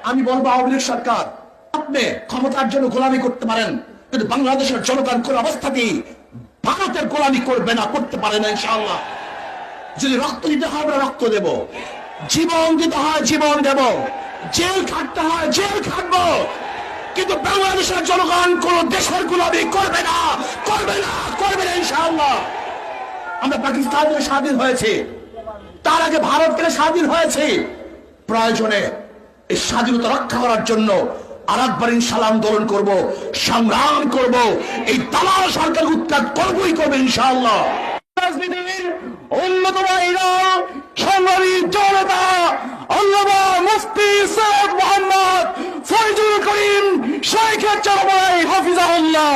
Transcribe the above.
আমি বলবো আওয়ামী লীগ সরকার, আপনি ক্ষমতার জন্য গোলামি করতে পারেন, কিন্তু বাংলাদেশের জনগণ কোন অবস্থাতেই ভারতের গোলামি করবে না, করতে পারে না ইনশাআল্লাহ। যদি রক্ত দিতে হয় আমরা রক্ত দেব, জীবন দিতে হয় জীবন দেব, জেল খাটতে হয় জেল খাটবো, কিন্তু বাংলাদেশের জনগণ কোন দেশের গোলামি করবে না, করবে না, করবে না ইনশাআল্লাহ। আমরা পাকিস্তান থেকে স্বাধীন হয়েছে, তার আগে ভারত থেকে স্বাধীন হয়েছে। প্রয়োজনে এই স্বাধীনতা রক্ষা করার জন্য আরেকবার ইনশাআল্লাহ আন্দোলন করব, সংগ্রাম করব, এই দালাল সরকার উৎখাত করবই করবে ইনশাআল্লাহ। রাজনীতির অন্যতম সংগ্রামী জনতা আল্লামা মুফতি সৈয়দ মোহাম্মদ ফয়জুল করিম শেখ চরমাই হাফিজাহুল্লাহ।